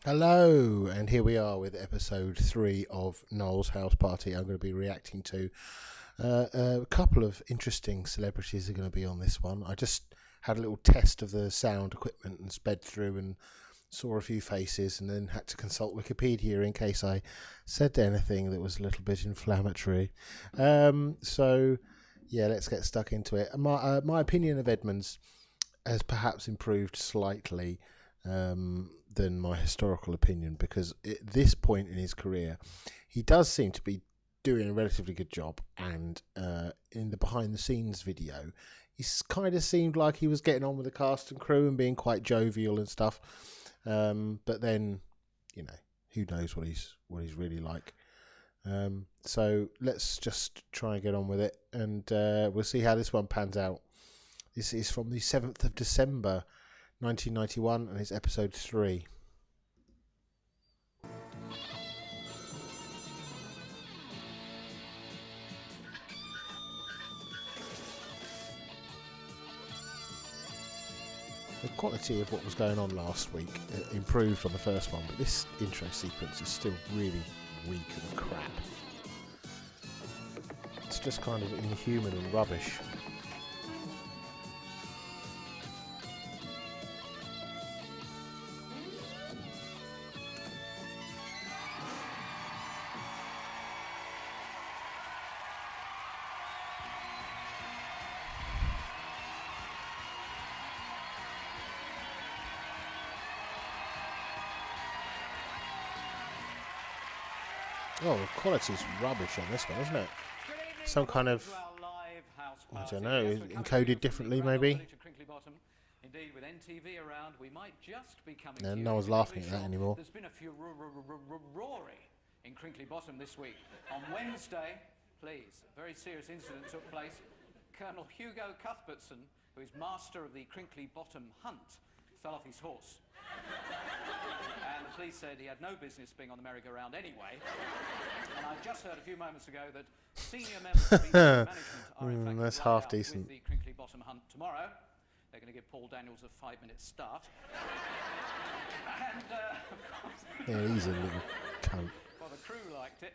Hello, and here we are with episode 3 of Noel's House Party. I'm going to be reacting to a couple of interesting celebrities are going to be on this one. I just had a little test of the sound equipment and sped through and saw a few faces and then had to consult Wikipedia in case I said anything that was a little bit inflammatory. So, let's get stuck into it. My opinion of Edmonds has perhaps improved slightly than my historical opinion, because at this point in his career he does seem to be doing a relatively good job, and in the behind the scenes video he's kind of seemed like he was getting on with the cast and crew and being quite jovial and stuff, but then who knows what he's really like. So let's just try and get on with it, and we'll see how this one pans out. This is from the 7th of December 1991, and it's episode 3. The quality of what was going on last week improved on the first one, but this intro sequence is still really weak and crap. It's just kind of inhuman and rubbish. Oh, the quality's rubbish on this one, isn't it? Some kind of, I don't know, encoded differently maybe. Indeed, with NTV around, we might just be coming to no one's laughing at that anymore. There's been a furore in Crinkly Bottom this week. On Wednesday, please, a very serious incident took place. Colonel Hugo Cuthbertson, who is master of the Crinkly Bottom hunt, fell off his horse. And the police said he had no business being on the merry-go-round anyway. And I just heard a few moments ago that senior members of the management are in fact that's lined half up decent. with the Crinkly Bottom hunt tomorrow. They're going to give Paul Daniels a 5-minute start. And, of course... Yeah, he's a little cunt. Well, the crew liked it.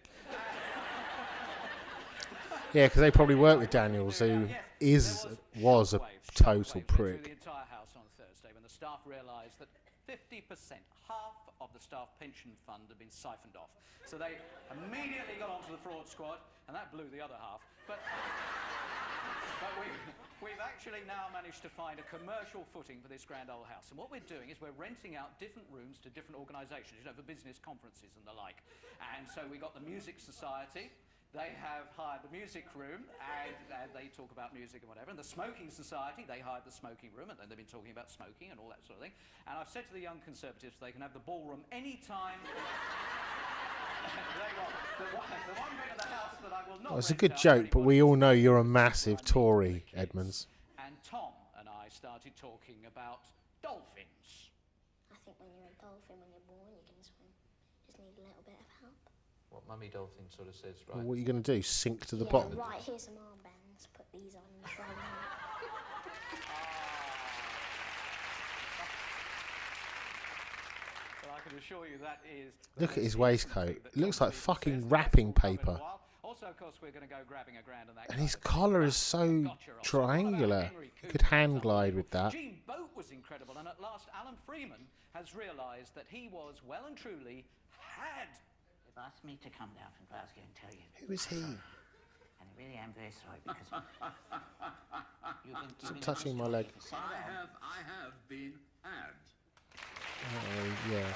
Yeah, because they probably work with Daniels, who was a total prick. The entire house on Thursday when the staff realised that 50%, half of the staff pension fund had been siphoned off. So they immediately got onto the fraud squad, and that blew the other half. But we've actually now managed to find a commercial footing for this grand old house. And what we're doing is we're renting out different rooms to different organisations, for business conferences and the like. And so we got the Music Society. They have hired the music room, and they talk about music and whatever. And the Smoking Society, they hired the smoking room, and then they've been talking about smoking and all that sort of thing. And I've said to the Young Conservatives they can have the ballroom any time they want. The one bit of the house that I will not. Well, it's a good joke, but we all know you're a massive Tory, Edmonds. And Tom and I started talking about dolphins. I think when you're a dolphin, when you're born, you can swim. Just need a little bit of help. What Mummy Dolphin sort of says, right? Well, what are you going to do? Sink to the Yeah, bottom? right, here's some armbands. Put these on and try them out. Well, I can assure you that is... Look at his waistcoat. It looks like fucking wrapping paper. Also, of course, we're going to go grabbing a grand on that. And his collar is so triangular. You could hand glide with that. Gene Boat was incredible, and at last Alan Freeman has realised that he was well and truly had... They've asked me to come down from Glasgow and tell you. Who is he? And I really am very sorry because Stop touching my leg. I have been had. Oh, yeah.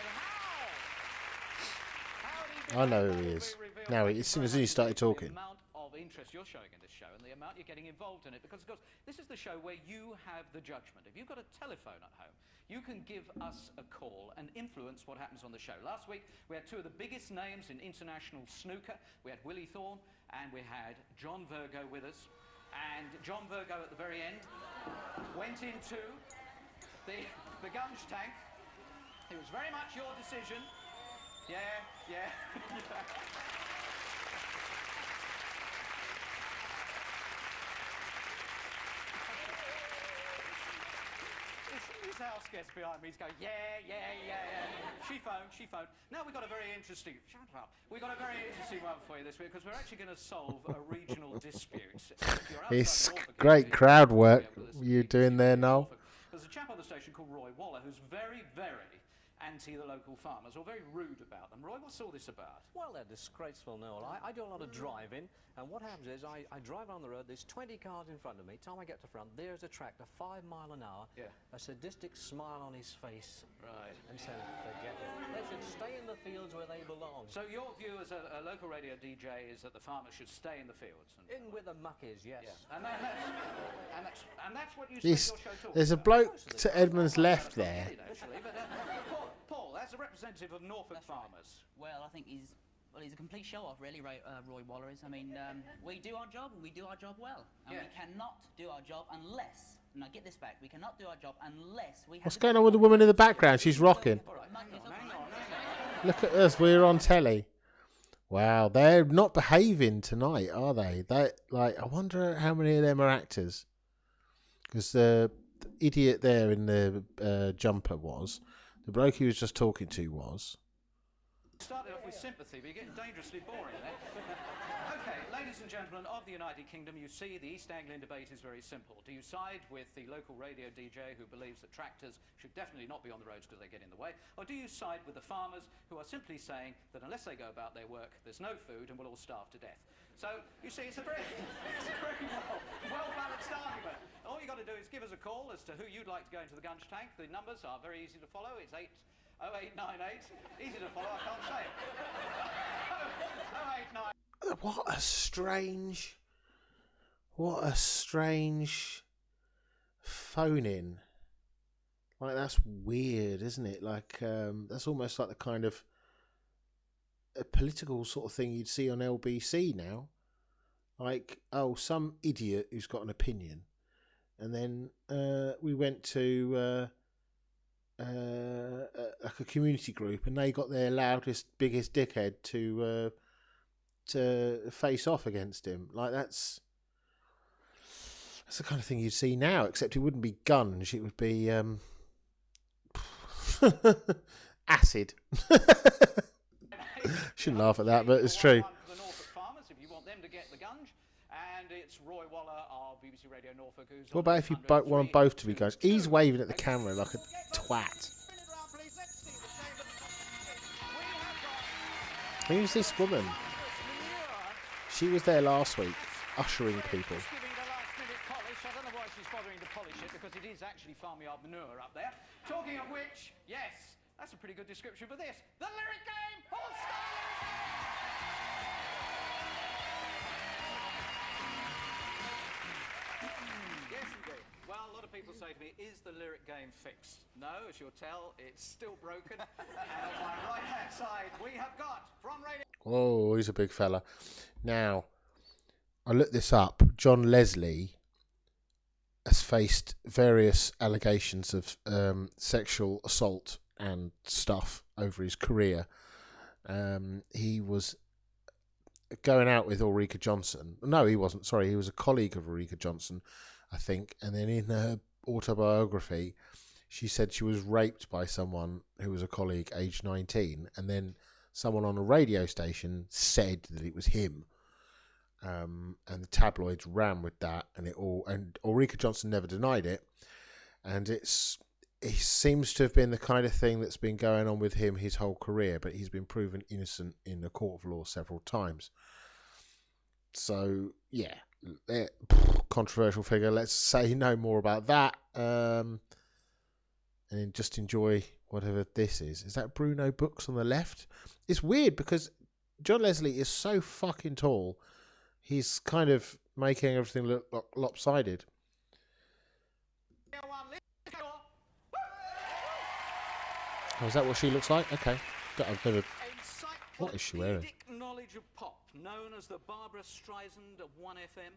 I know who he is. Now, as soon as he started talking. The amount of interest you're showing in this show and the amount you're getting involved in it, because of course this is the show where you have the judgment. If you've got a telephone at home, you can give us a call and influence what happens on the show. Last week we had two of the biggest names in international snooker. We had Willie Thorne and we had John Virgo with us. And John Virgo at the very end went into the gunge tank. It was very much your decision. Yeah. his house guest behind me. He's going, yeah. She phoned. Now we've got a very interesting... Shut up. We've got a very interesting one for you this week, because we're actually going to solve a regional dispute. It's great crowd work you're doing there, Noel. There's a chap on the station called Roy Waller who's very, very anti the local farmers, or very rude about them. Roy, what's all this about? Well, they're disgraceful, Noel. I do a lot of driving, and what happens is I drive on the road, there's 20 cars in front of me. Time I get to front, there's a tractor, 5 miles an hour, a sadistic smile on his face. Right. And saying, forget it. They should stay in the fields where they belong. So your view as a local radio DJ is that the farmers should stay in the fields? In with the muck is, yes. Yeah. And that's what you spend your show talking There's a about. bloke to Edmund's left there. Actually, but, Paul, as a representative of Norfolk farmers. Well, I think he's a complete show-off, really, Roy Waller is. I mean, we do our job, and we do our job well. And we cannot do our job unless... Now, get this back. We cannot do our job unless we have... What's going on with the woman in the background? She's rocking. All right, hang on. Look at us. We're on telly. Wow, they're not behaving tonight, are they? I wonder how many of them are actors. Because the idiot there in the jumper was... The bloke he was just talking to was... Started off with sympathy, but you're getting dangerously boring there. Okay, ladies and gentlemen of the United Kingdom, you see the East Anglian debate is very simple. Do you side with the local radio DJ who believes that tractors should definitely not be on the roads because they get in the way? Or do you side with the farmers who are simply saying that unless they go about their work, there's no food and we'll all starve to death? So, you see, it's a very well-balanced argument. All you've got to do is give us a call as to who you'd like to go into the gunge tank. The numbers are very easy to follow. It's 0898. Easy to follow, I can't say it. 089. What a strange phone-in. Like, that's weird, isn't it? Like, that's almost like the kind of a political sort of thing you'd see on LBC now. Like, some idiot who's got an opinion. And then we went to like a community group, and they got their loudest, biggest dickhead to face off against him. Like, that's the kind of thing you'd see now, except it wouldn't be guns, it would be acid. Shouldn't laugh at that, but it's true. For the Norfolk farmers, if you want them to get the gunge, and it's Roy Waller of BBC Radio Norfolk. Who's What about if you want them both to be guns? He's waving at the camera like a twat. Who's this woman? She was there last week, ushering people. Just giving it a last-minute polish. I don't know why she's bothering to polish it, because it is actually farmyard manure up there. Talking of which, yes, that's a pretty good description for this. The lyric game all Yes, indeed. Well, a lot of people say to me, is the lyric game fixed? No, as you'll tell, it's still broken. And on my right-hand side, we have got, from Radio... Oh, he's a big fella. Now, I looked this up. John Lesley has faced various allegations of sexual assault and stuff over his career. He was going out with Ulrika Johnson. No, he wasn't. Sorry, he was a colleague of Ulrika Johnson, I think. And then in her autobiography, she said she was raped by someone who was a colleague, aged 19. And then someone on a radio station said that it was him. And the tabloids ran with that, and Ulrika Johnson never denied it. And it seems to have been the kind of thing that's been going on with him his whole career, but he's been proven innocent in the court of law several times. So, yeah, controversial figure. Let's say no more about that, and then just enjoy whatever this is. Is that Bruno Brookes on the left? It's weird because John Lesley is so fucking tall. He's kind of making everything look lopsided. Oh, is that what she looks like? Okay. I've never... What is she wearing? Knowledge of pop, known as the Barbara Streisand of 1FM.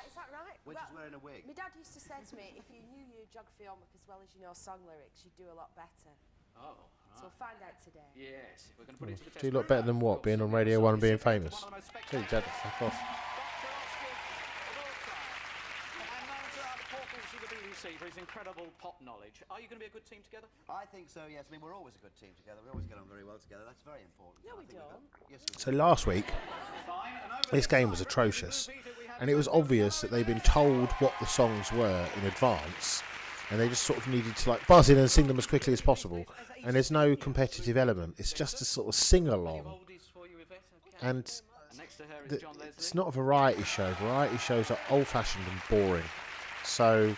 Is that right? We're just wearing a wig. My dad used to say to me, if you knew your geography homework as well as you know song lyrics, you'd do a lot better. Oh, right. So we'll find out today. Yes, we're going to put it to the test. Do you look better than what? Being on Radio 1 and being famous? Dude, Dad, fuck off. see for his incredible pop knowledge. Are you going to be a good team together? I think so, yes. I mean, we're always a good team together. We always get on very well together. That's very important. No, we don't. Yes, we do. So last week, this game was atrocious, and it was obvious that they'd been told what the songs were in advance, and they just sort of needed to like buzz in and sing them as quickly as possible. And there's no competitive element. It's just a sort of sing-along. And it's not a variety show. Variety shows are old-fashioned and boring. So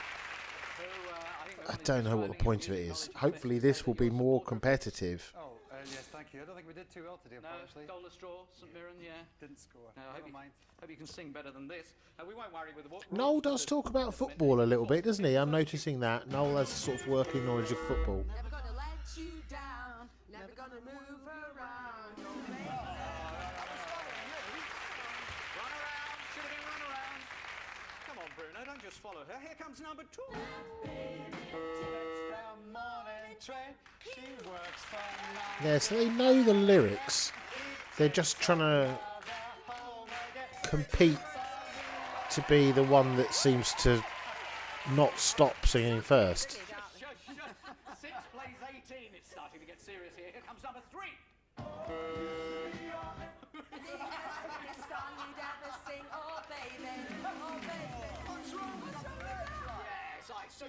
I don't know what the point of it is. Hopefully this will be more competitive. Oh, yes, thank you. I don't think we did too well today, unfortunately. No, goalless draw, St Mirren, yeah. Didn't score. No, I hope you can sing better than this. We won't worry with the Noel does talk about football a little bit, doesn't he? I'm noticing that. Noel has a sort of working knowledge of football. Never gonna let you down. Never gonna move around. Run around, should have been run around. Come on, Bruno, don't just follow her. Here comes number 2. Yeah, so they know the lyrics. They're just trying to compete to be the one that seems to not stop singing first. 6 plays 18. It's starting to get serious here. Here comes number 3. So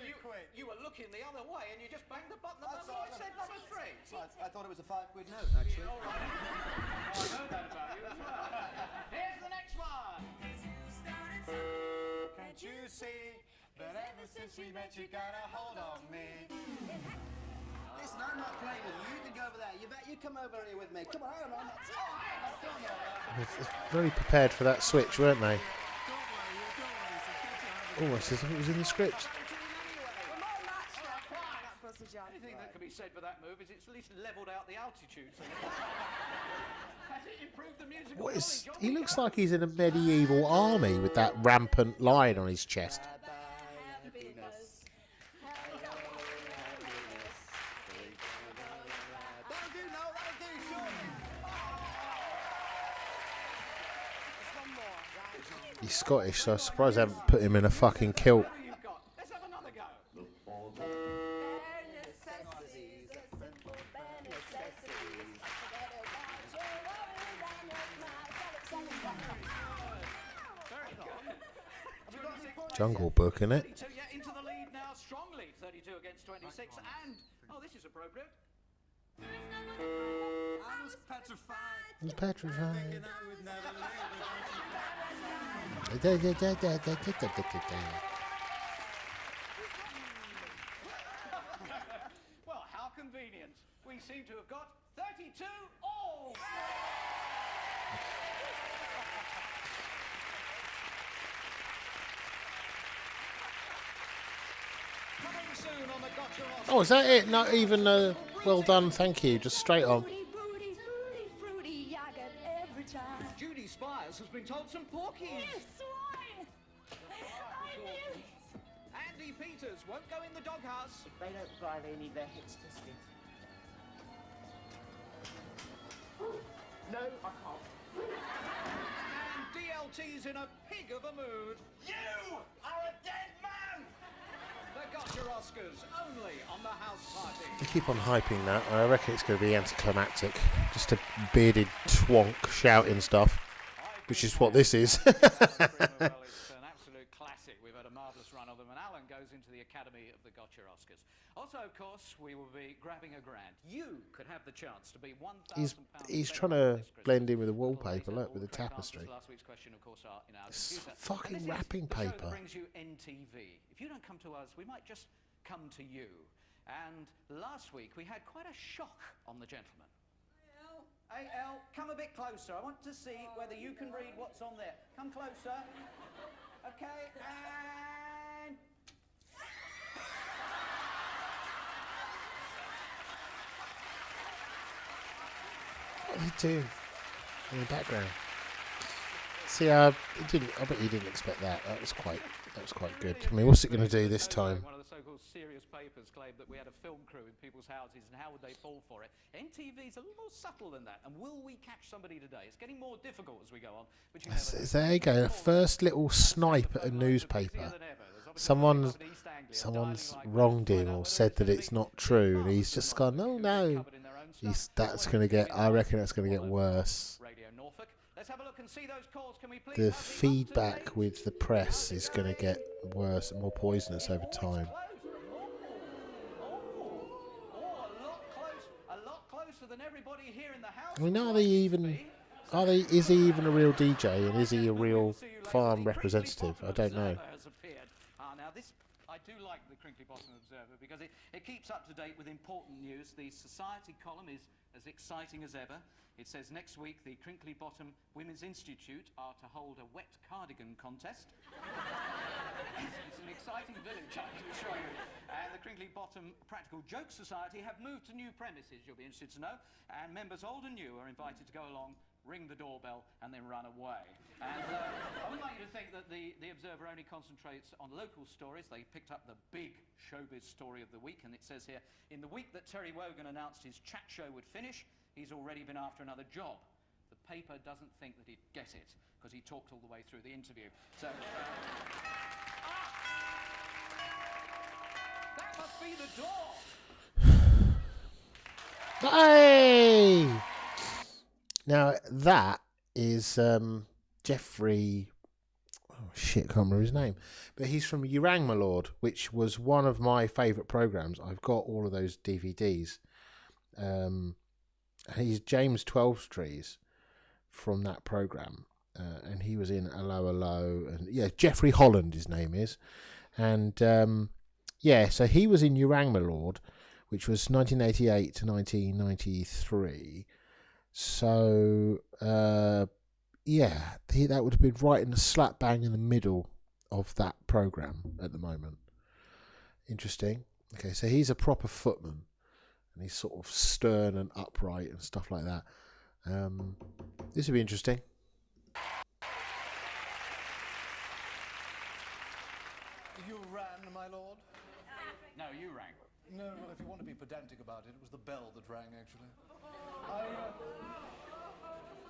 you were looking the other way and you just banged the button. I said number 3. I thought it was a £5 note, actually. All right. I know that about you as well. Here's the next one. Can't you see that ever since we met you got a hold on me? Listen, I'm not playing with you. You can go over there. Yvette, you come over here with me. Come on, I'm not doing that. Very prepared for that switch, weren't they? Almost as if it was in the script. Anything that can be said for that move is it's at least levelled out the altitude. So has it improved the musical What is? knowledge? He looks like he's in a medieval army with that rampant lion on his chest. He's Scottish, so I'm surprised I haven't put him in a fucking kilt. Let's have another go. Jungle Book, innit? Yeah, into the lead now, strong lead, 32 against 26, and this is appropriate. I was petrified. He's petrified. Thinking I would never Well, how convenient. We seem to have got 32 all. Coming soon on the Gotcha Oscars. Oh, is that it? Not even a well done, thank you. Just straight on. Judy Spires has been told some porkies. Yes, why? Andy Peters won't go in the doghouse. If they don't drive any, their hits to skid. No, I can't. And DLT's in a pig of a mood. You are a dead man! The Gotcha Oscars, only on the House Party. They keep on hyping that. I reckon it's going to be anticlimactic. Just a bearded twonk shouting stuff, which is what this is. Well, it's an absolute classic. We've had a marvellous run of them, and Alan goes into the Academy of the Gotcha Oscars. Also, of course, we will be grabbing a grand. You could have the chance to be £1,000. He's trying to blend in with the wallpaper, look, with the tapestry. Last week's question, of course, are in our It's computer. fucking And this is wrapping the show paper. that brings you NTV. If you don't come to us, we might just come to you. And last week we had quite a shock on the gentleman. AL, come a bit closer. I want to see whether you can read what's on there. Come closer. Okay, and... What are they doing in the background? See, I bet you didn't expect that. That was quite good. I mean, what's it going to do this time? One of the so-called serious papers claimed that we had a film crew in people's houses, and how would they fall for it? NTV's a little more subtle than that, and will we catch somebody today? It's getting more difficult as we go on. But you never know. There you go. The first little snipe at a newspaper. Someone's wronged him or said that it's not true, and he's just gone, no. That's going to get. I reckon that's going to get worse. The feedback with the press is going to get worse and more poisonous over time. I mean, is he even a real DJ, and is he a real farm representative? I don't know. Now this, I do like the Crinkly Bottom Observer because it keeps up to date with important news. The Society column is as exciting as ever. It says next week the Crinkly Bottom Women's Institute are to hold a wet cardigan contest. It's an exciting village, I can assure you. And the Crinkly Bottom Practical Joke Society have moved to new premises, you'll be interested to know. And members old and new are invited to go along, ring the doorbell, and then run away. And I would like you to think that the Observer only concentrates on local stories. They picked up the big showbiz story of the week, and it says here, in the week that Terry Wogan announced his chat show would finish, he's already been after another job. The paper doesn't think that he'd get it, because he talked all the way through the interview. So, that must be the door! Hey! Now, that is Jeffrey... Oh, shit, I can't remember his name. But he's from You Rang My Lord, which was one of my favourite programmes. I've got all of those DVDs. He's James Twelvetrees from that programme. And he was in Hello, Hello. And yeah, Jeffrey Holland, his name is. And so he was in You Rang My Lord, which was 1988 to 1993. So, that would have been right in the slap bang in the middle of that programme at the moment. Interesting. Okay, so he's a proper footman, and he's sort of stern and upright and stuff like that. This would be interesting. You ran, my lord? No, you rang. No, well, if you want to be pedantic about it, it was the bell that rang, actually.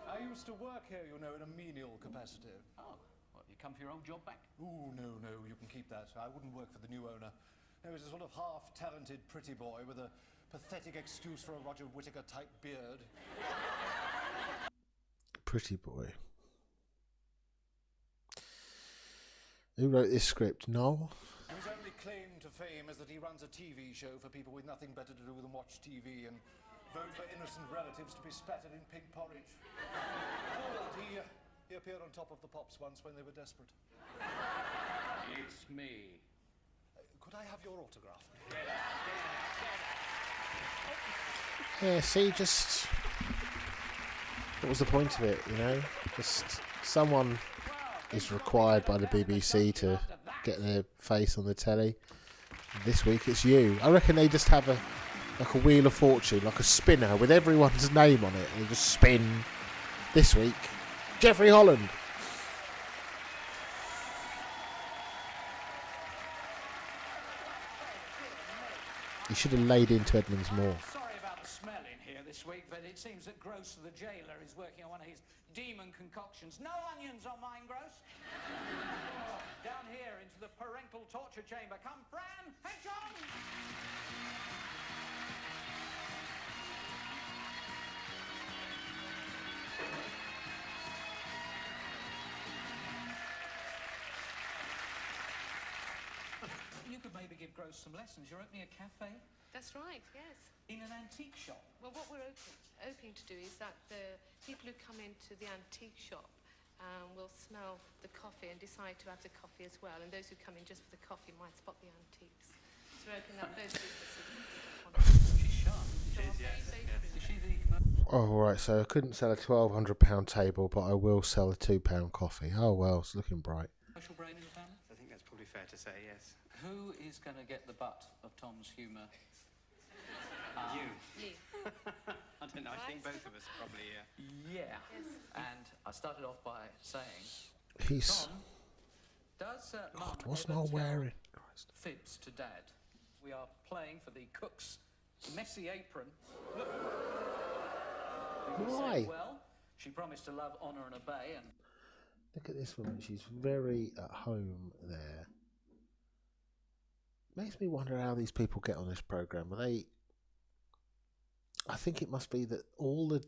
I used to work here, you know, in a menial capacity. Oh, what, you come for your old job back? Ooh, no, you can keep that. I wouldn't work for the new owner. No, he's a sort of half-talented pretty boy with a pathetic excuse for a Roger Whittaker-type beard. Pretty boy. Who wrote this script? Noel? His only claim to fame is that he runs a TV show for people with nothing better to do than watch TV and vote for innocent relatives to be spattered in pink porridge. He appeared on Top of the Pops once when they were desperate. It's me. Could I have your autograph? Yeah, see, just... What was the point of it, you know? Just someone is required by the BBC to get their face on the telly. This week it's you. I reckon they just have a Wheel of Fortune, like a spinner with everyone's name on it, and they just spin. This week, Jeffrey Holland. You should have laid into Edmonds more. Sorry about the smell in here this week, but it seems that Gross the jailer is working on one of his demon concoctions. No onions on mine, Gross. Down here into the parental torture chamber. Come, Fran. Hey, John. You could maybe give Gross some lessons. You're opening a cafe? That's right, yes. In an antique shop? Well, what we're hoping to do is that the people who come into the antique shop will smell the coffee and decide to have the coffee as well, and those who come in just for the coffee might spot the antiques. So we're opening up those businesses. She's sharp. She is, yes. Is she the... Oh, right, so I couldn't sell a £1,200 table, but I will sell a £2 coffee. Oh, well, it's looking bright. Commercial brain in the family? I think that's probably fair to say, yes. Who is going to get the butt of Tom's humour? You. I don't know, I think both of us probably, Yeah. Yes. And started off by saying, He's... Tom, does Mum God, what's ever Noel tell wearing? fibs to Dad? We are playing for the cook's messy apron. Look. Why? Said, well, she promised to love, honour and obey, and... Look at this woman. She's very at home there. Makes me wonder how these people get on this programme. I think it must be that all the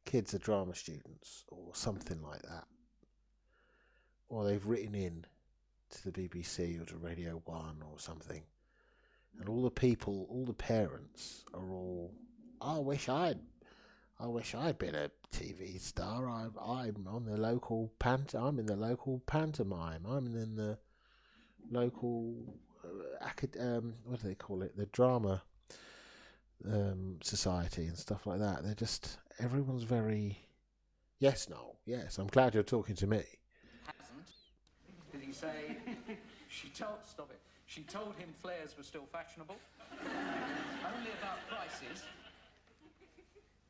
kids are drama students or something like that. Or they've written in to the BBC or to Radio 1 or something. And all the people, all the parents are all, I wish I'd been a TV star. I'm on the local I'm in the local pantomime. I'm in the local what do they call it? The drama society and stuff like that. They're just, everyone's very, yes, Noel, yes, I'm glad you're talking to me. Hasn't. Did he say she told him flares were still fashionable? Only about prices.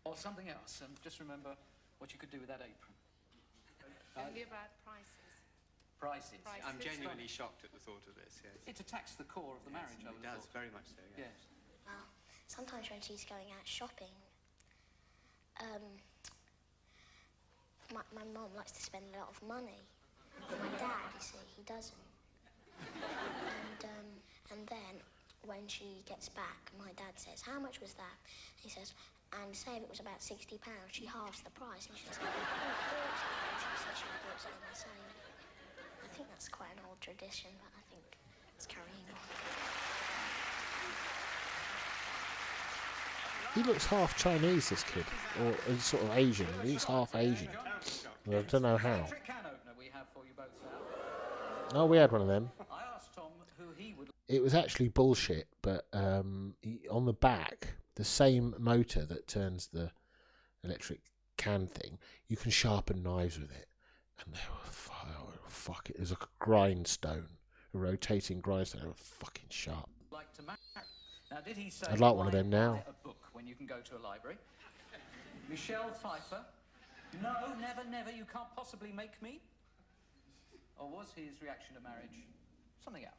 Or something else, and just remember what you could do with that apron. Only about prices. Prices. I'm genuinely shocked at the thought of this, yes. It attacks the core of the marriage, I would have It does, thought. very much so, yes. Well, sometimes when she's going out shopping, my mum likes to spend a lot of money. My dad, you see, he doesn't. And then when she gets back, my dad says, "How much was that?" He says, and say if it was about £60, she halves the price, and she says, "Oh, she says she bought it in the same." I think that's quite an old tradition, but I think it's carrying on. He looks half Chinese, this kid, or he's sort of Asian. He's half Asian. Well, I don't know how. Can opener we have for you both now. Oh, we had one of them. I asked Tom who he would... It was actually bullshit, but on the back, the same motor that turns the electric can thing, you can sharpen knives with it. And they were fuck it. It was like a grindstone, a rotating grindstone. They were fucking sharp. Like to marry. Now, did he say, I'd like one of why them now. buy a book when you can go to a library? Michelle Pfeiffer, no, never, you can't possibly make me. Or was his reaction to marriage something else?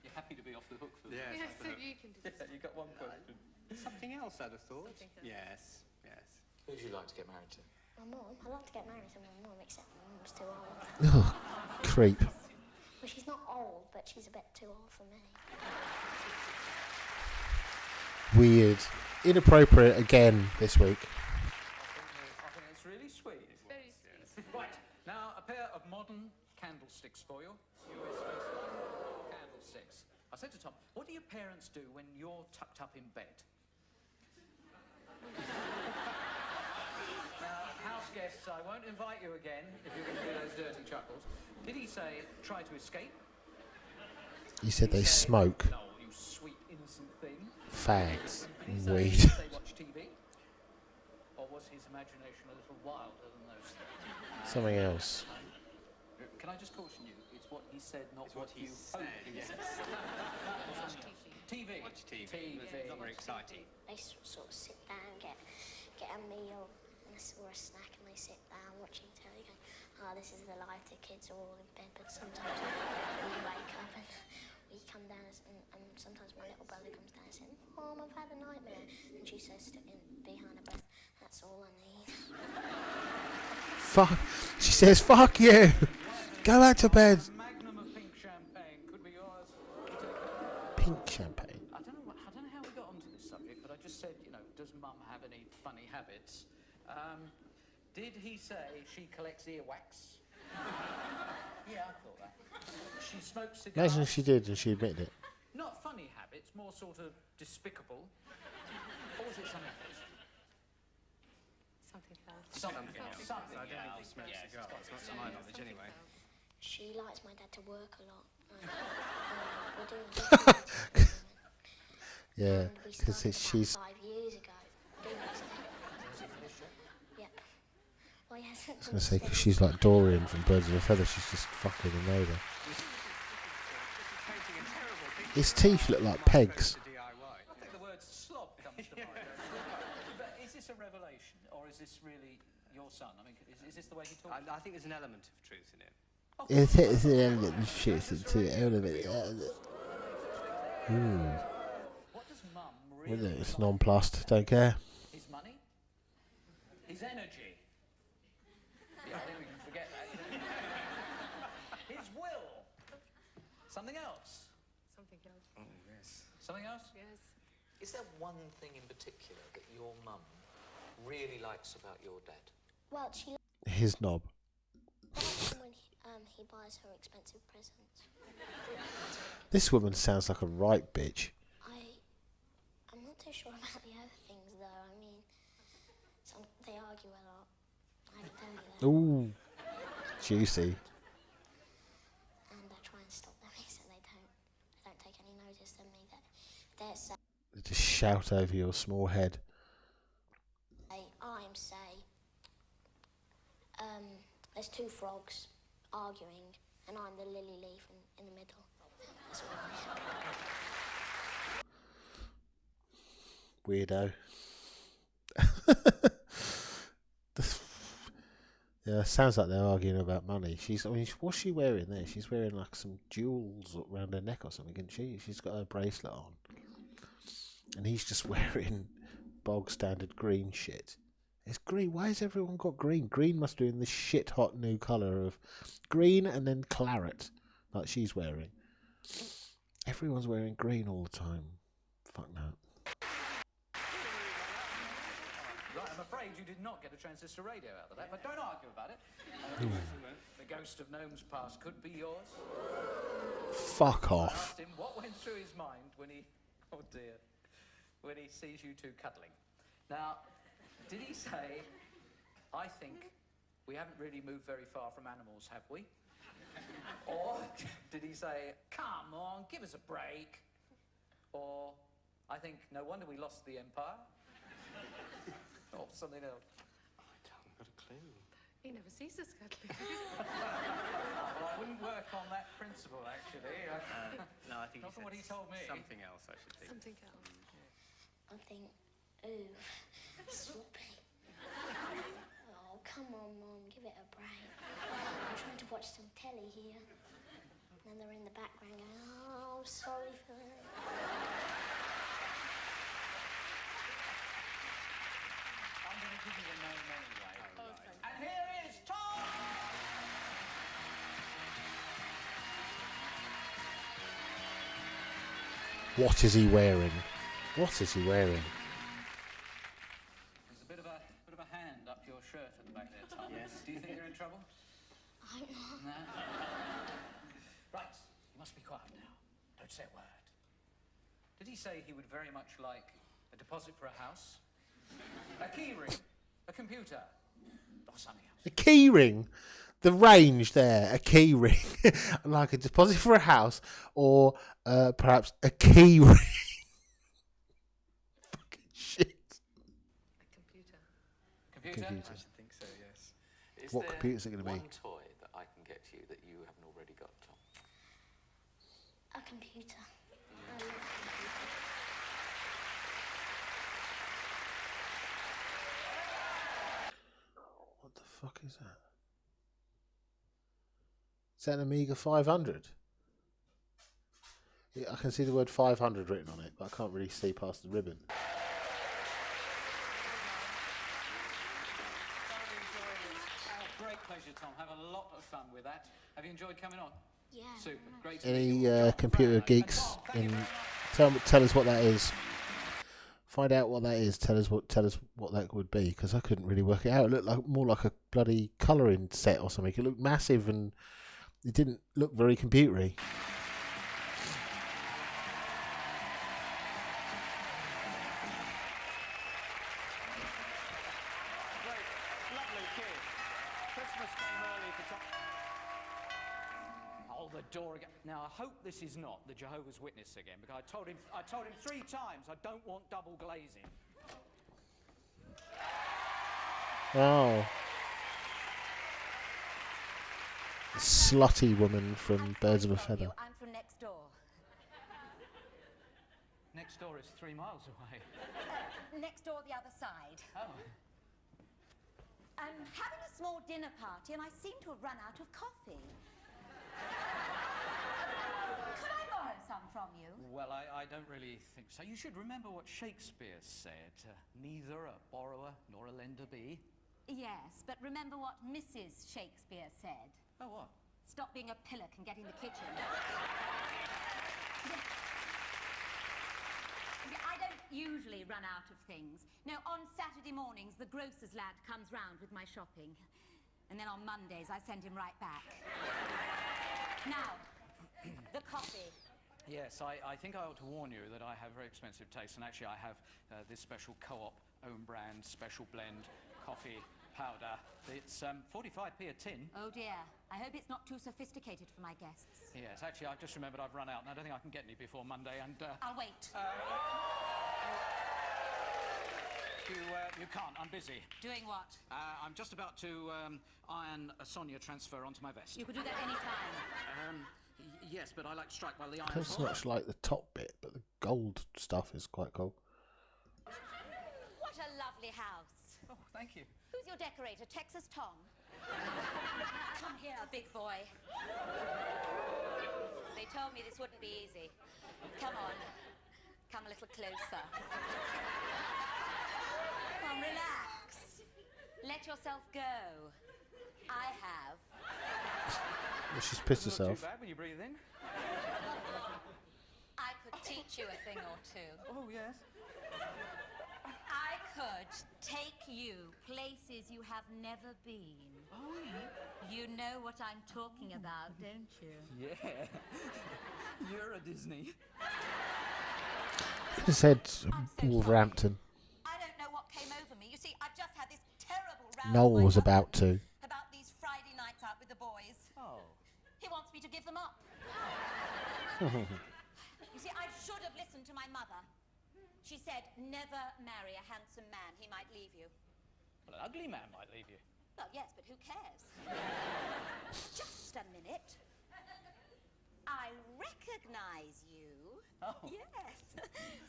You're happy to be off the hook for Yes, Yes, so you can do this. You got one question. Something else, I'd have thought. Something else. Yes, yes. Who'd you like to get married to? My mum, I'd like to get married to my mum, except my mum's too old. Oh, creep. Well, she's not old, but she's a bit too old for me. Weird. Inappropriate again this week. I think it's really sweet. It's very sweet. Right, now a pair of modern candlesticks for you. US candlesticks. I said to Tom, what do your parents do when you're tucked up in bed? Now, house guests, I won't invite you again if you're going to do those dirty chuckles. Did he say, try to escape? He said they smoke. No, you sweet, innocent thing. Fags. Did he say Weed. they watch TV? Or was his imagination a little wilder than those things? Something else. Can I just caution you? It's what he said, not It's what he you said, hope he yes. Watch TV. TV. Watch TV. TV. Not very exciting. They sort of sit down, get a meal or a snack, and they sit down watching telly going, "Oh, this is the life, the kids are all in bed." But sometimes we wake up and we come down, and sometimes my little brother comes down and says, "Mom, I've had a nightmare," and she says behind her breath, "That's all I need." Fuck. She says, "Fuck you. Go back to bed." Magnum of pink champagne could be yours. Pink champagne. I don't know how we got onto this subject, but I just said, does Mum have any funny habits? Did he say she collects earwax? Yeah, I thought that. She smokes cigars. Imagine if she did and she admitted it. Not funny habits, more sort of despicable. Or was it something else? Something else. Something else. Something I don't think he else. smokes Yes, cigars, it's not to my knowledge anyway. She likes my dad to work a lot. We're doing business at the moment. Yeah, And we because started she's... about 5 years ago. Doing this thing. Yep. Well, yes. I was going to say, because she's like Dorian from Birds of a Feather. She's just fucking a neighbour. His teeth look like pegs. I think the word slob comes to mind. But is this a revelation, or is this really your son? I mean, is this the way he talks? I think there's an element of truth in it. It's an element of shit into it. What does Mum really It's nonplussed. Don't care. His money? His energy? Yeah, I think we can forget that. His will? Something else? Something else. Oh, yes. Something else? Yes. Is there one thing in particular that your mum really likes about your dad? Well, she His knob. likes him when he buys her expensive presents. This woman sounds like a right bitch. I'm not too sure about the other things though. I mean, they argue a lot. I can tell you that. Ooh, juicy. And I try and stop them so they don't take any notice of me. They're say They just shout over your small head. I'm say there's two frogs arguing and I'm the lily leaf in the middle. That's what I am. Weirdo. Yeah, sounds like they're arguing about money. What's she wearing there? She's wearing like some jewels around her neck or something, isn't she? She's got her bracelet on. And he's just wearing bog standard green shit. It's green. Why has everyone got green? Green must be in the shit hot new colour of green and then claret, like she's wearing. Everyone's wearing green all the time. Fuck that. Right, I'm afraid you did not get a transistor radio out of that, but don't argue about it. The ghost of Gnome's past could be yours. Fuck I off. asked him what went through his mind when he sees you two cuddling. Now, did he say, I think we haven't really moved very far from animals, have we? Or did he say, come on, give us a break? Or, I think, no wonder we lost the empire? Or something else? I haven't got a clue. He never sees us cuddling. Well, I wouldn't work on that principle, actually. No, I think Not he from what he said told me. something else, I should think. Something else. I think, ooh, sloppy. Oh, come on, Mum, give it a break. I'm trying to watch some telly here. And then they're in the background going, oh, sorry for that. I'm going to give you the name anyway. Oh, right. And here is Tom! What is he wearing? What is he wearing? There's a bit of a hand up your shirt at the back there, Tom. Yes. Do you think you're in trouble? I'm not. No? Right, you must be quiet now. Don't say a word. Did he say he would very much like a deposit for a house? A key ring? A computer? Or something else? A key ring. The range there. A key ring. Like a deposit for a house or perhaps a key ring. Fucking shit. Computer? Computer. I should think so, yes. Is What there computer's it gonna be? one toy that I can get you that you haven't already got, Tom? A computer. What the fuck is that? Is that an Amiga 500? Yeah, I can see the word 500 written on it, but I can't really see past the ribbon. Great pleasure, Tom. Have a lot of fun with that. Have you enjoyed coming on? Yeah. Super. Great to meet Any you. computer geeks tell us what that is. Find out what that is. Tell us what that would be, because I couldn't really work it out. It looked like more like a bloody colouring set or something. It looked massive and it didn't look very computery. Lovely kid. Christmas came early for Tom. Oh, the door again. Now, I hope this is not the Jehovah's Witness again, because I told him 3 times I don't want double glazing. Oh. The slutty woman from Birds of a Feather. I'm from next door. Next door is 3 miles away. Next door, the other side. Oh. I'm having a small dinner party and I seem to have run out of coffee. Could I borrow some from you? Well, I don't really think so. You should remember what Shakespeare said. Neither a borrower nor a lender be. Yes, but remember what Mrs. Shakespeare said. Oh, what? Stop being a pillock and get in the kitchen. I don't usually run out of things. No, on Saturday mornings, the grocer's lad comes round with my shopping. And then on Mondays, I send him right back. Now, the coffee. Yes, I think I ought to warn you that I have very expensive taste, and actually I have this special Co-op own brand special blend coffee powder. It's 45p a tin. Oh dear, I hope it's not too sophisticated for my guests. Yes, actually I've just remembered I've run out, and I don't think I can get any before Monday, and... I'll wait. You can't, I'm busy. Doing what? I'm just about to iron a Sonia transfer onto my vest. You could do that any time. Yes, but I like to strike while the iron's Not so much like the top bit, but the gold stuff is quite cool. What a lovely house. Oh, thank you. Who's your decorator, Texas Tom? Come here, big boy. They told me this wouldn't be easy. Come on. Come a little closer. Come, relax. Let yourself go. I have. Well, she's pissed herself. Not too bad when you breathe in. I could teach you a thing or two. Oh, yes. I could take you places you have never been. Oh, yeah. You know what I'm talking about, don't you? Yeah. You're a Disney. He said Wolverhampton. I don't know what came over me. You see, I've just had this terrible row. Noel was about to. About these Friday nights out with the boys. Oh. He wants me to give them up. You see, I should have listened to my mother. She said, never marry a handsome man. He might leave you. Well, an ugly man might leave you. Well, yes, but who cares? Just a minute. I recognise you. Oh. Yes.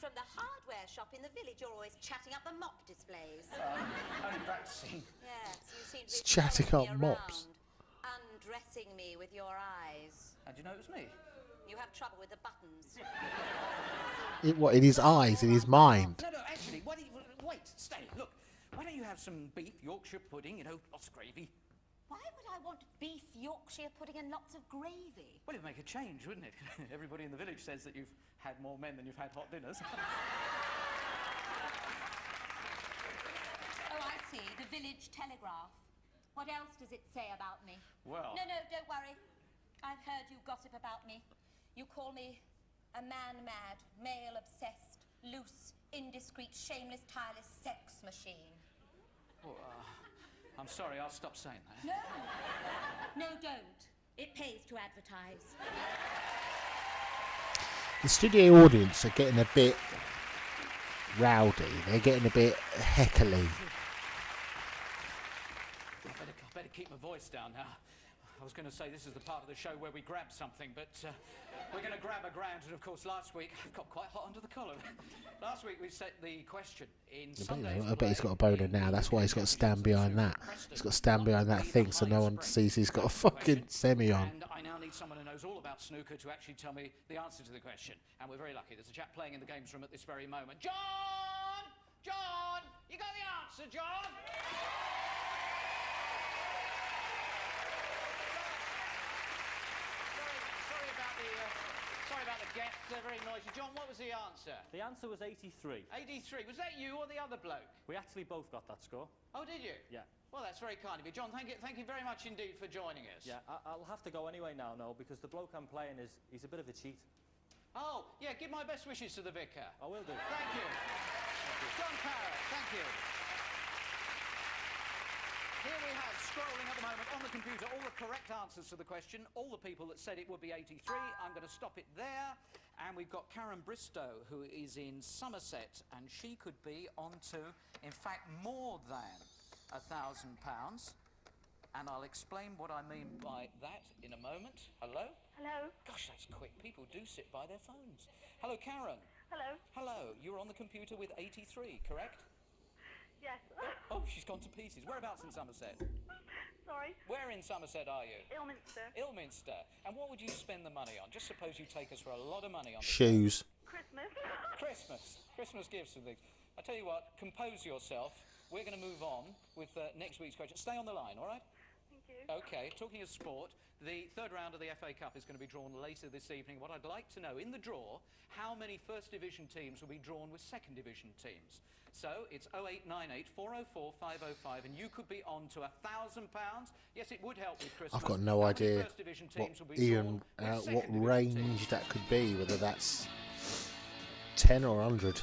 From the hardware shop in the village, you're always chatting up the mop displays. Only practicing. Yes, you seem to It's be chatting following up me mops. around, undressing me with your eyes. How do you know it was me? You have trouble with the buttons. What, in his eyes, in his mind? No, actually, wait, stay, look. Why don't you have some beef Yorkshire pudding, lots of gravy? Why would I want beef Yorkshire pudding and lots of gravy? Well, it'd make a change, wouldn't it? Everybody in the village says that you've had more men than you've had hot dinners. Oh, I see. The Village Telegraph. What else does it say about me? Well... No, don't worry. I've heard you gossip about me. You call me a man-mad, male-obsessed, loose, indiscreet, shameless, tireless sex machine. Oh, I'm sorry, I'll stop saying that. No, don't. It pays to advertise. The studio audience are getting a bit rowdy. They're getting a bit heckly. I better keep my voice down now. I was going to say this is the part of the show where we grab something, but we're going to grab a grand, and of course last week I've got quite hot under the collar. Last week we set the question in Sunday's I bet he's got a boner now. That's why he's got to stand behind that. He's got to stand behind that thing so no one sees he's got a fucking semi on. And I now need someone who knows all about snooker to actually tell me the answer to the question. And we're very lucky. There's a chap playing in the games room at this very moment. John! John! You got the answer, John? Sorry about the guests, they're very noisy. John, what was the answer? The answer was 83. 83. Was that you or the other bloke? We actually both got that score. Oh, did you? Yeah. Well, that's very kind of you. John, thank you very much indeed for joining us. Yeah, I'll have to go anyway now, Noel, because the bloke I'm playing he's a bit of a cheat. Oh, yeah, give my best wishes to the vicar. I will do. Thank you. John Parrott, thank you. Here we have, scrolling at the moment on the computer, all the correct answers to the question, all the people that said it would be 83. I'm going to stop it there. And we've got Karen Bristow, who is in Somerset, and she could be on to, in fact, more than £1,000. And I'll explain what I mean by that in a moment. Hello? Hello. Gosh, that's quick. People do sit by their phones. Hello, Karen. Hello. Hello. You're on the computer with 83, correct? Yes. Oh, she's gone gone to pieces. Whereabouts in Somerset? Sorry? Where in Somerset are you? Ilminster. Ilminster. And what would you spend the money on? Just suppose you take us for a lot of money on the Shoes. Christmas. Christmas gifts and things. I tell you what, compose yourself. We're going to move on with next week's question. Stay on the line, all right? Thank you. Okay, talking of sport, the third round of the FA Cup is going to be drawn later this evening. What I'd like to know, in the draw, how many First Division teams will be drawn with Second Division teams? So it's 0898 404 505, and you could be on to £1,000. Yes, it would help with Christmas. I've got no How many idea First Division teams will be even drawn with what Second Division range teams? that could be, whether that's 10 or 100.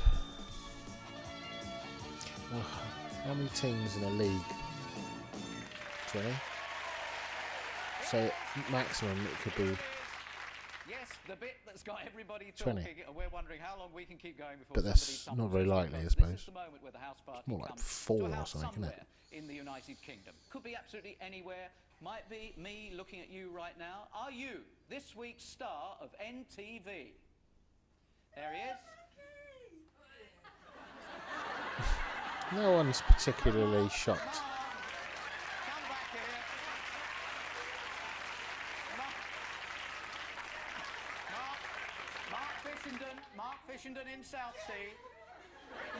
How many teams in a league? 20? So maximum it could be. Yes, the bit that's got everybody 20. talking, and we're wondering how long we can keep going before But somebody that's tumbles not very us, likely, I because suppose. This is the moment where the house party more like comes 4 to a or house something, isn't it? somewhere in the United Kingdom. Could be absolutely anywhere. Might be me looking at you right now. Are you this week's star of NTV? There he is. No one's particularly shocked. Mark Fishenden in Southsea.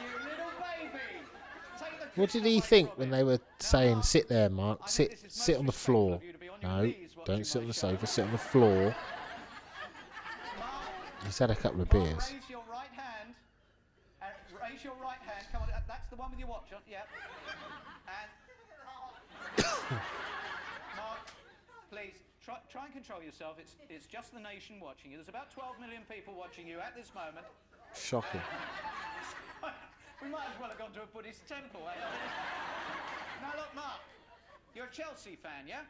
You little baby. What did he think when they were saying, sit there, Mark, sit on the floor? No, don't sit on the sofa, sit on the floor. He's had a couple of beers. Raise your right hand. Raise your right hand. Come on, that's the one with your watch on. Yep. And Mark, please try and control yourself. It's just the nation watching you. There's about 12 million people watching you at this moment. Shocking. We might as well have gone to a Buddhist temple. Eh? Now look, Mark, you're a Chelsea fan, yeah?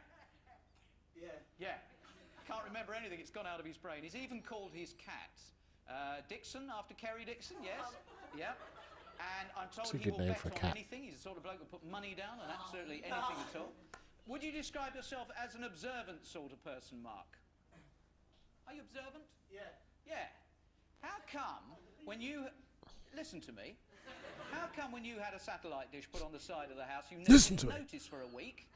Yeah. Yeah. Can't remember anything. It's gone out of his brain. He's even called his cat Dixon after Kerry Dixon. Yes. Yeah. And I'm told It's a he good will name bet for a on cat. anything. He's the sort of bloke who'll put money down on absolutely anything at all. Would you describe yourself as an observant sort of person, Mark? Are you observant? Yeah. Yeah. How come when you... Listen to me. How come when you had a satellite dish put on the side of the house, you never noticed for a week?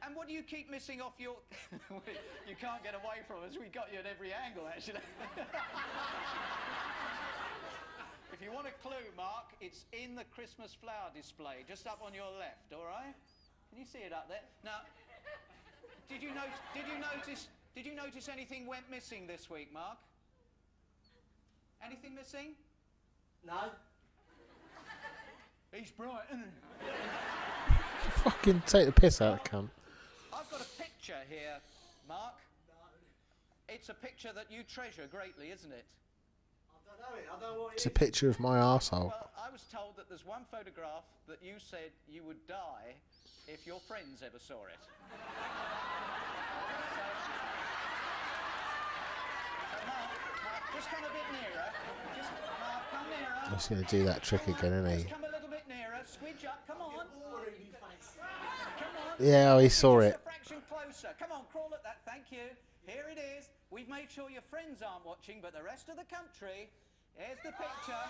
And what do you keep missing off your... You can't get away from us. We got you at every angle, actually. If you want a clue, Mark, it's in the Christmas flower display, just up on your left, all right? Can you see it up there? Now, did you notice anything went missing this week, Mark? Anything missing? No. He's bright, isn't he? Fucking take the piss out of cunt. I've got a picture here, Mark. No. It's a picture that you treasure greatly, isn't it? I don't know it. I don't know what it It's is. a picture of my arsehole. Well, I was told that there's one photograph that you said you would die if your friends ever saw it. Mark, just come a bit nearer. Mark, come nearer. He's going to do that trick again, isn't he? Just come a little bit nearer. Squidge up. Come on. Come on. Yeah, he saw Just it. a fraction closer. Come on, crawl at that. Thank you. Here it is. We've made sure your friends aren't watching, but the rest of the country. Here's the picture.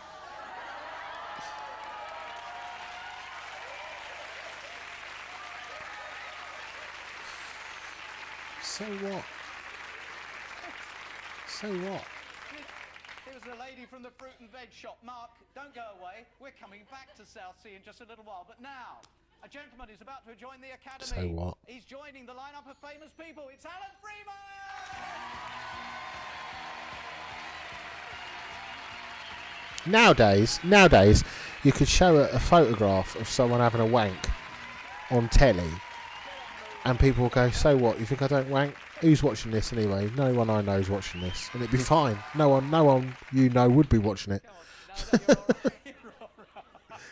So what? So what? It was the lady from the fruit and veg shop. Mark, don't go away. We're coming back to Southsea in just a little while. But now, a gentleman is about to join the academy. So what? He's joining the lineup of famous people. It's Alan Freeman! Nowadays, you could show a photograph of someone having a wank on telly, and people will go, "So what? You think I don't wank? Who's watching this anyway? No one I know is watching this, and it'd be fine. No one you know would be watching it."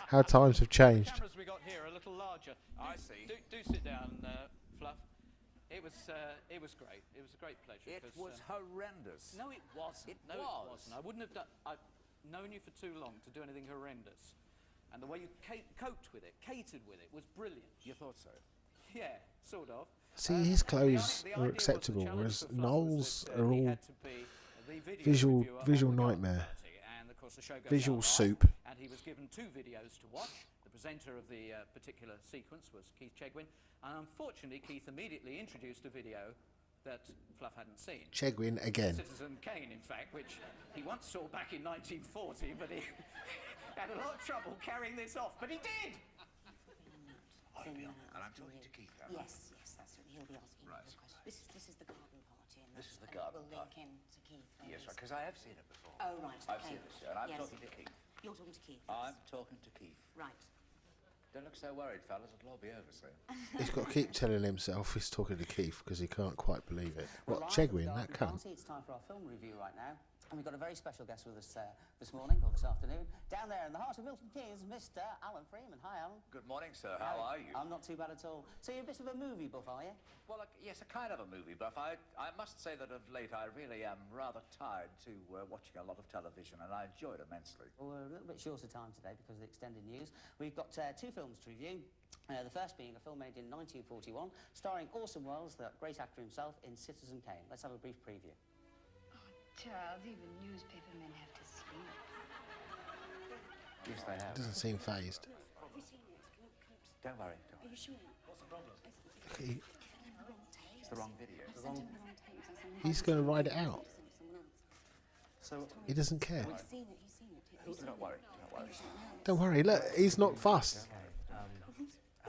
How times have changed. Cameras we got here are a little larger. I see. Do sit down, Fluff. It was great. It was a great pleasure. It was horrendous. No, it wasn't. It was. I wouldn't have done. I've known you for too long to do anything horrendous, and the way you coped with it, catered with it, was brilliant. You thought so? Yeah, sort of. See, his clothes are acceptable, whereas Noel's are all visual nightmare. And the of course, the show goes Visual on live, soup. and he was given 2 videos to watch. The presenter of the particular sequence was Keith Chegwin, and unfortunately, Keith immediately introduced a video that Fluff hadn't seen. Chegwin again. Citizen Kane, in fact, which he once saw back in 1940, but he had a lot of trouble carrying this off, but he did! And I'm talking to Keith. Yes, that's what he'll be asking you the question. This is the garden party. And This is the garden We'll link party. in to Keith. Yes, right, because I have seen it before. Oh, right, I've okay. seen this show, and I'm Yes. talking to Keith. You're talking to Keith. I'm talking to Keith. Right. Don't look so worried, fellas. It'll all be over soon. He's got to keep telling himself he's talking to Keith because he can't quite believe it. Well, What, live at the Chegwin, that garden cunt? party, it's time for our film review right now. And we've got a very special guest with us this morning, or this afternoon. Down there in the heart of Milton Keynes, Mr. Alan Freeman. Hi, Alan. Good morning, sir. How are you? I'm not too bad at all. So you're a bit of a movie buff, are you? Well, yes, a kind of a movie buff. I must say that of late I really am rather tired to watching a lot of television, and I enjoy it immensely. Well, we're a little bit short of time today because of the extended news. We've got 2 films to review. The first being a film made in 1941, starring Orson Welles, the great actor himself, in Citizen Kane. Let's have a brief preview. Charles, even newspaper men have to sleep. Yes, they have. Doesn't seem phased. Have you seen it? Don't worry. Are you sure? What's the problem? He- It's the wrong video. He's going to ride it out. So He doesn't care. He's seen it, he's seen it. Don't worry. Don't worry. Don't worry, look, he's not fussed.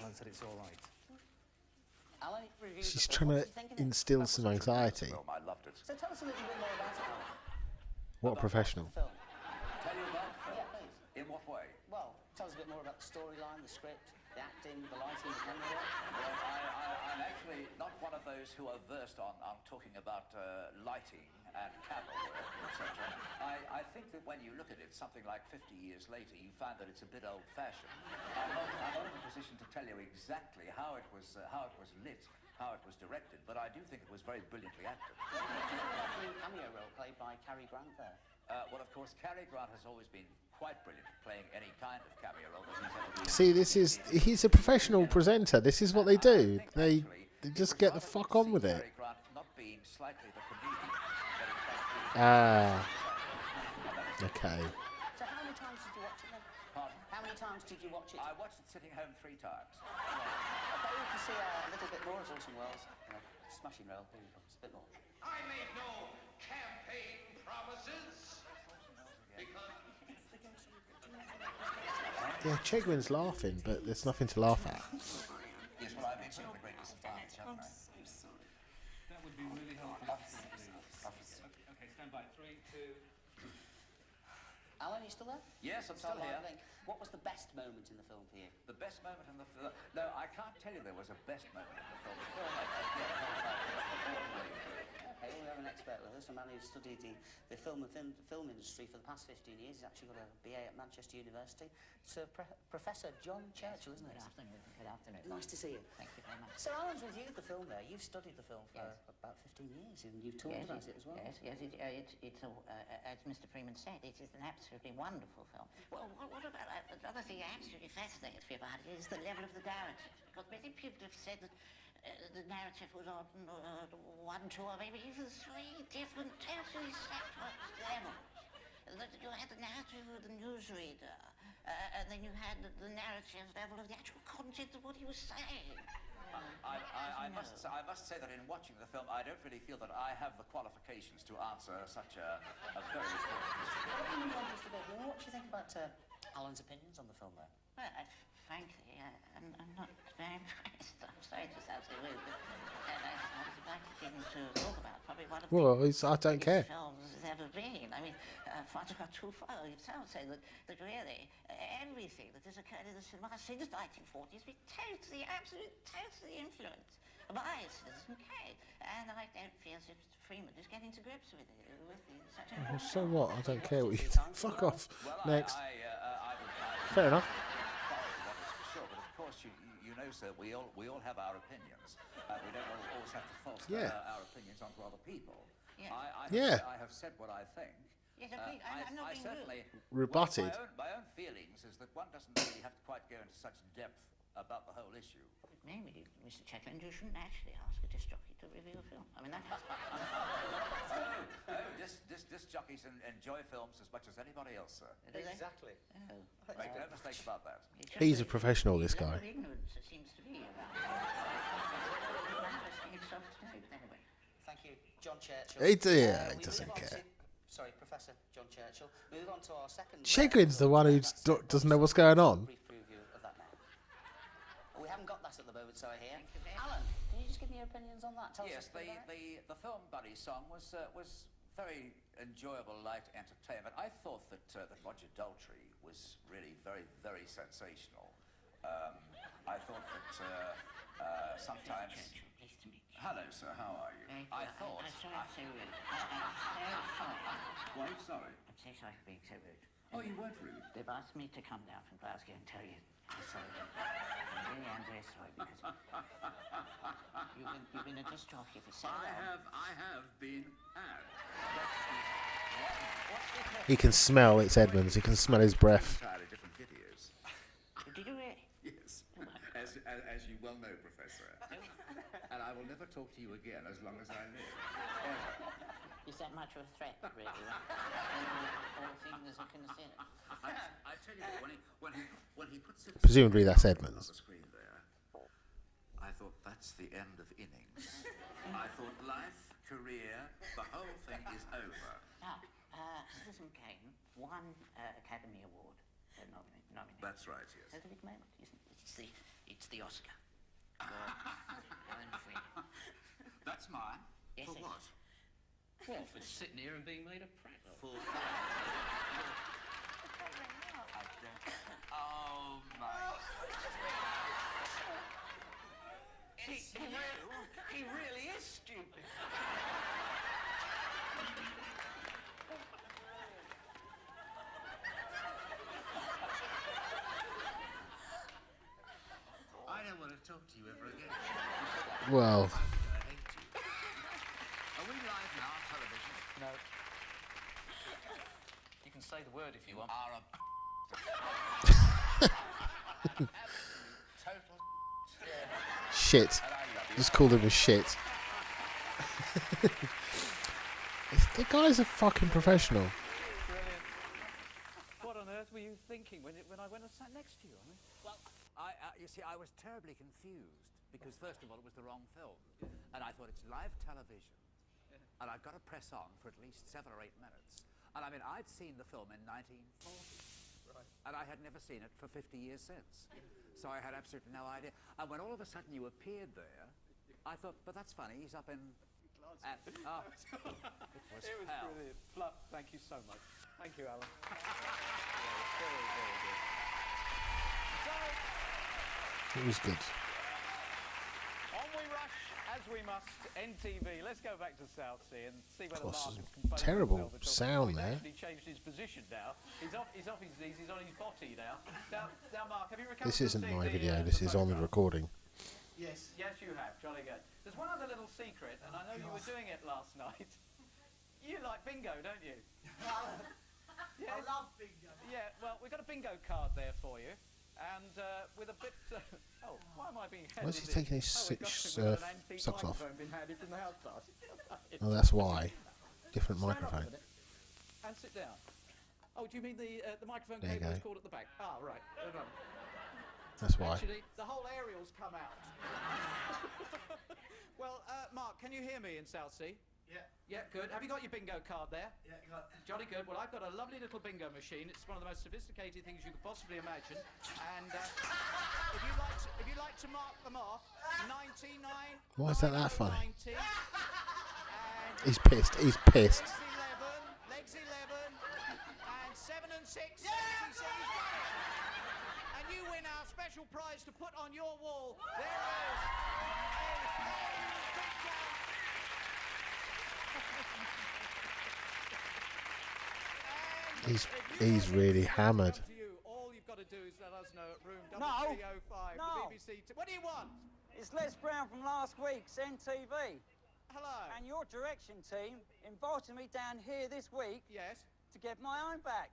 Alan said it's all right. Alan, review She's the film. trying What to do you think of it? instill some anxiety. Film, I loved it. So tell us a little bit more about it, Alan. What a professional. The film. Tell you about the film? Yeah, please. In what way? Well, tell us a bit more about the storyline, the script, the acting, the lighting, the camera work. Well, I'm actually not one of those who are versed on talking about lighting and camera work, etc. I think that when you look at it, something like 50 years later, you find that it's a bit old-fashioned. I'm not in a position to tell you exactly how it was lit, how it was directed, but I do think it was very brilliantly acted. The cameo role played by Cary Grant there. Well, of course, Cary Grant has always been quite brilliant at playing any kind of cameo role that he's ever been. See, he's a professional presenter. This is what they do. They just get the fuck on with it. Cary Grant not being slightly the comedian, but in fact being Okay. So how many times did you watch it then? Pardon? How many times did you watch it? I watched it sitting home 3 times. Okay, we can see a little bit more of Orson Welles in a smashing role. Here he comes, a bit more. I made no campaign promises because Yeah, Chegwin's laughing, but there's nothing to laugh at. Yes, well, I've been seeing the greatest of times, haven't I? That would be really helpful. Okay, stand by. 3, 2... Alan, you still there? Yes, I'm So still here. I think, what was the best moment in the film for you? The best moment in the film? No, I can't tell you there was a best moment in the film. The film, Okay, well, we have an expert with us, a man who's studied the film industry for the past 15 years. He's actually got a BA at Manchester University. It's Professor John Churchill, isn't it? Good afternoon. Good afternoon. Nice to see you. Thank you very much. So Alan's reviewed the film there. You've studied the film for about 15 years, and you've talked about it as well. Yes, it's as Mr. Freeman said, it is an absolutely wonderful film. Well, what about another thing that absolutely fascinates me about it is the level of the narrative, because many people have said that the narrative was on 1, 2, or maybe even 3 different totally separate levels. That you had the narrative of the newsreader, and then you had the narrative level of the actual content of what he was saying. I must say that in watching the film, I don't really feel that I have the qualifications to answer such a very important question. What do you think about Alan's opinions on the film there? Well, frankly, I'm not very impressed. I'm sorry to sound so rude, but I was invited in to talk about probably one of Well, the I don't care. films there's ever been. I mean, Photograph too far. Yourself say that really everything that has occurred in the cinema since 1940 has been totally influenced by Citizen Kane. And I don't feel that Mr. Freeman is getting to grips with it. Such a So what? I don't care what you think. Fuck off. Well, Next. Fair enough. Sure, but of course, you know, sir, we all have our opinions. We don't always have to force our opinions onto other people. Yeah. I have said what I think. Yes, I'm not I being certainly Rebutted. My own feelings is that one doesn't really have to quite go into such depth about the whole issue. Maybe, Mr. Chegwin, you shouldn't actually ask a disc jockey to review a film. I mean, that's... Disc jockeys enjoy films as much as anybody else, sir. Do they? Exactly. Oh. Make no mistake about that. He's a professional, this guy. Ignorance, it seems to be about manifesting itself today, but anyway. Thank you, John Churchill. He We doesn't move on care. Sorry, Professor John Churchill. Move on to our second... Chegwin's the one who doesn't know what's going on. Brief preview of that now. We haven't got that at the moment, so I hear. Alan, can you just give me your opinions on that? Tell Yes, us a bit about it. the film Buddy song was very enjoyable, light entertainment. I thought that Roger Daltrey was really very, very sensational. I thought that sometimes... Hello, sir. How are you? I thought... I'm sorry I'm so rude. I'm so sorry. Why, sorry? I'm so sorry for being so rude. Oh, you weren't rude. They've asked me to come down from Glasgow and tell you I'm sorry. I really am very sorry because you've been a disc jockey for so long. I have been had. He can smell, it's Edmonds, he can smell his breath. Entirely different videos. Did you really? Yes. As you well know, Professor. And I will never talk to you again as long as I live. Ever. Is that much of a threat, really? All things are considered. I tell you, when he puts it... Presumably that's Edmonds. On the screen there, I thought that's the end of innings. I thought life, career, the whole thing is over. Now, Citizen Kane won Academy Award nomination. That's right, yes. That's a big moment, isn't it? It's the Oscar. Alan Freeman. That's mine. Yes, For what? Well, for sitting here and being made a prat of. Oh my! He really is stupid. I don't want to talk to you ever again. Well, Are we live now on television? No. You can say the word if you want. Total shit. Just called him a shit. The guy's a fucking professional. Brilliant. What on earth were you thinking when I went and sat next to you? I mean, Well, you see, I was terribly confused because first of all, it was the wrong film, and I thought it's live television, and I've got to press on for at least 7 or 8 minutes. And I mean, I'd seen the film in 1940, and I had never seen it for 50 years since. So I had absolutely no idea. And when all of a sudden you appeared there, I thought, but that's funny. He's up in. It was hell. Brilliant. Fluff, thank you so much. Thank you, Alan. Very, very good. It was good. On we rush, as we must, NTV. Let's go back to Southsea and see whether Gosh, Mark some has composed terrible himself at all. sound He's there. actually changed his position now. He's off his knees, he's on his body now. Now, Mark, have you recovered? This isn't from my seeing video, the this is on the photograph? recording. Yes, you have. Jolly good. There's one other little secret, and I know you were doing it last night. You like bingo, don't you? I love bingo. Yeah, well, we've got a bingo card there for you. And with a bit... oh, why am I being handed Why is he this? taking his we've got an antique socks off? microphone been handed from the house pass. Oh, that's why. Different Stand up a microphone. minute and sit down. Oh, do you mean the microphone There you cable is go. called at the back? Ah, right. That's why. Actually, the whole aerial's come out. Well, Mark, can you hear me in Southsea? Yeah. Yeah, good. Have you got your bingo card there? Yeah, got it. Jolly good. Well, I've got a lovely little bingo machine. It's one of the most sophisticated things you could possibly imagine. And if you'd like to mark them off, 99. Why is that funny? 90, He's pissed, he's pissed. legs 11, and 7 and 6. And you win our special prize to put on your wall. There is He's really hammered. all you've got to do is let us know at room No. 305. No. The BBC. What do you want? It's Les Brown from last week's NTV. Hello. And your direction team invited me down here this week. Yes. To get my own back.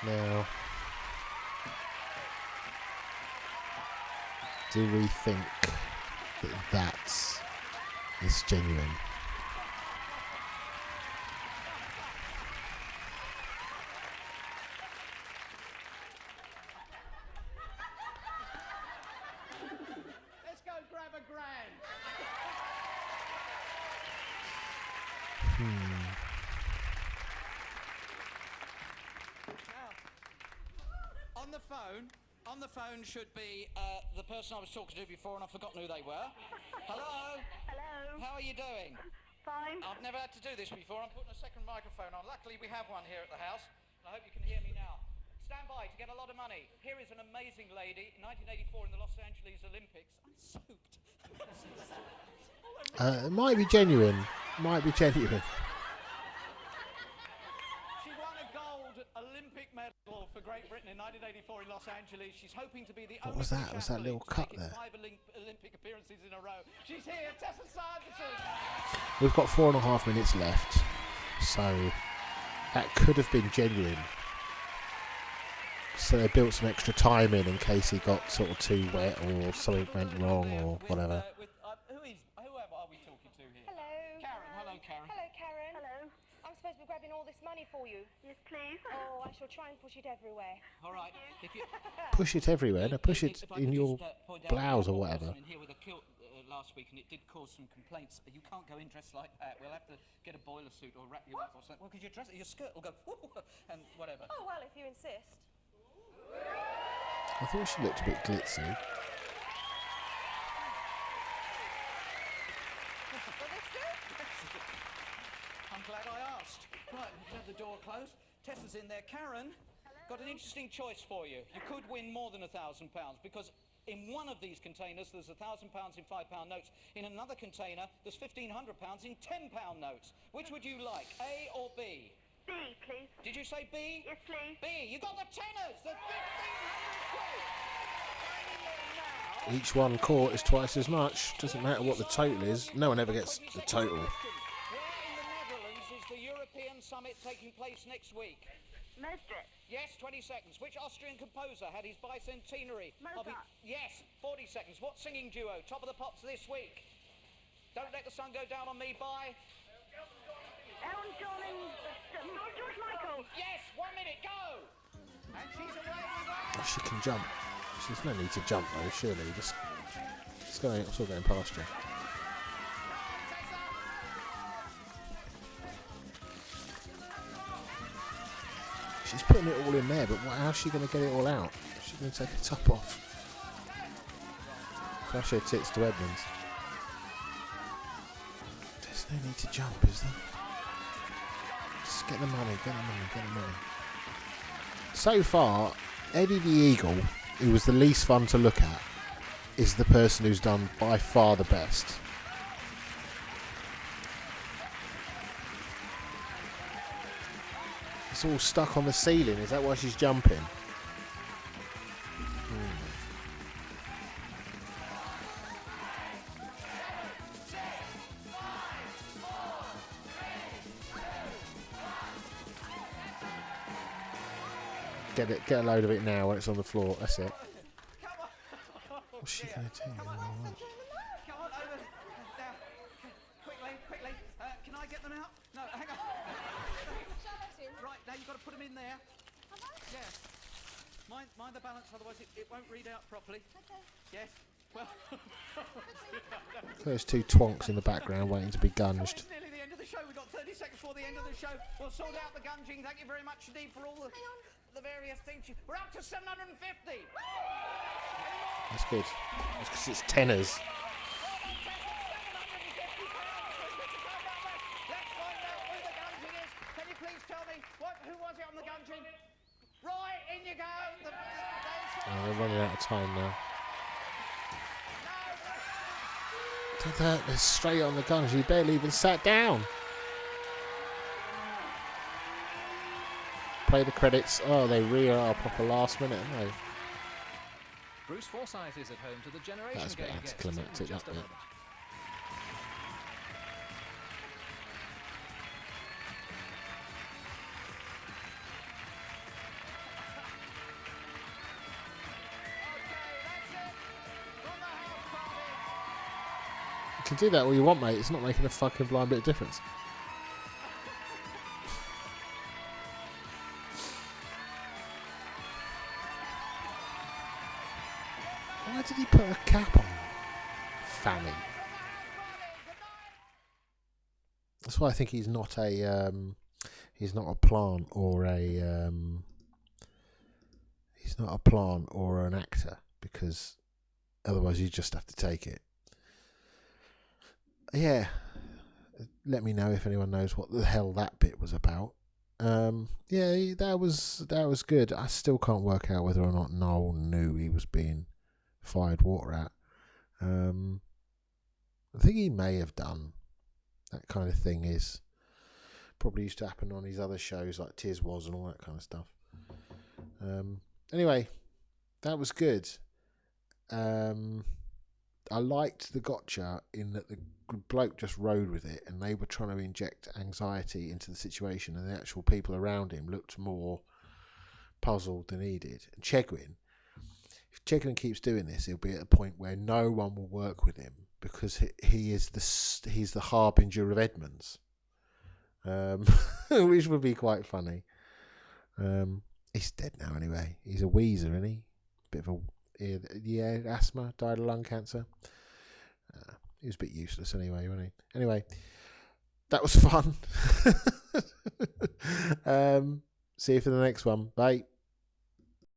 Now, do we think that is genuine? Let's go grab a grand. Now, on the phone should be the person I was talking to before, and I've forgotten who they were. Hello? Hello. How are you doing? Fine. I've never had to do this before. I'm putting a second microphone on. Luckily, we have one here at the house, and I hope you can hear me now. Stand by to get a lot of money. Here is an amazing lady, 1984 in the Los Angeles Olympics. I'm soaked. It might be genuine. Might be genuine. She won a gold Olympic medal for Great Britain in 1984 in Los Angeles. She's hoping to be the What only was that? Was that little cut there? 5 Olympic appearances in a row. She's here, Tessa Sanderson. We've got 4.5 minutes left, so that could have been genuine. So they built some extra time in case he got sort of too wet or something went wrong or whatever. Who are we talking to here? Hello. Karen. Hello, Karen. Hello, Karen. Hello. I'm supposed to be grabbing all this money for you. Yes, please. Oh, I shall try and push it everywhere. All right. If you Push it everywhere. No, push it if I in could your just, point out, blouse or we had one whatever. person in here with a kilt last week, and it did cause some complaints. You can't go in dressed like that. We'll have to get a boiler suit or wrap you up or something. Well, because your skirt will go and whatever. Oh, well, if you insist. I thought she looked a bit glitzy. I'm glad I asked. Right, we can have the door closed. Tessa's in there. Karen, got an interesting choice for you. You could win more than £1,000 because in one of these containers there's £1,000 in £5 notes. In another container there's £1,500 in £10 notes. Which would you like, A or B? B, please. Did you say B? Yes, please. B. You got the tenors. The 1,500 quid. Each one caught is twice as much. Doesn't matter what the total is. No one ever gets the total. Where in the Netherlands is the European Summit taking place next week? Madrid. Yes, 20 seconds. Which Austrian composer had his bicentenary? Mozart. Yes, 40 seconds. What singing duo? Top of the Pops this week. Don't Let the Sun Go Down on Me by... Elton John and George Michael. Yes, 1 minute, go! And she's away with that. Oh, she can jump. There's no need to jump though, surely. Just it's all going past you. She's putting it all in there, but how's she going to get it all out? She's going to take her top off. Flash her tits to Edmonds. There's no need to jump, is there? Just get the money, get the money, get the money. So far, Eddie the Eagle, who was the least fun to look at, is the person who's done by far the best. It's all stuck on the ceiling. Is that why she's jumping? Get a load of it now when it's on the floor. That's it. What's she going to do? Come on, over. Now, quickly. Can I get them out? No, hang on. Right, now you've got to put them in there. Yeah. Mind the balance, otherwise it won't read out properly. Okay. Yes. Well. There's two twonks in the background waiting to be gunged. It's nearly the end of the show. We've got 30 seconds before the end of the show. We'll sort out the gunging. Thank you very much indeed for all the various things. We're up to 750. That's good. That's because it's tenors. Let's find out who the gunging is. Can you please tell me who was it on the gunging? Right, in you go. They're running out of time now. They're straight on the gun. She barely even sat down. Play the credits. Oh, they really are proper last minute, aren't they? Bruce Forsyth is at home to the Generation That's a bit Game guests anticlimactic, in just a that bit. moment. can do that all you want, mate. It's not making a fucking blind bit of difference. Why did he put a cap on? Fanny. That's why I think he's not a plant or an actor, because otherwise you just have to take it. Yeah, let me know if anyone knows what the hell that bit was about. Yeah, that was good. I still can't work out whether or not Noel knew he was being fired water at. I think he may have done. That kind of thing is probably used to happen on his other shows like Tiz Was and all that kind of stuff. Anyway, that was good. I liked the Gotcha in that the bloke just rode with it, and they were trying to inject anxiety into the situation, and the actual people around him looked more puzzled than he did. And Chegwin, if Chegwin keeps doing this, he'll be at a point where no one will work with him, because he's the harbinger of Edmonds, which would be quite funny. He's dead now anyway. He's a wheezer, isn't he? Bit of a asthma, died of lung cancer. He was a bit useless anyway, wasn't he? Anyway, that was fun. See you for the next one. Bye.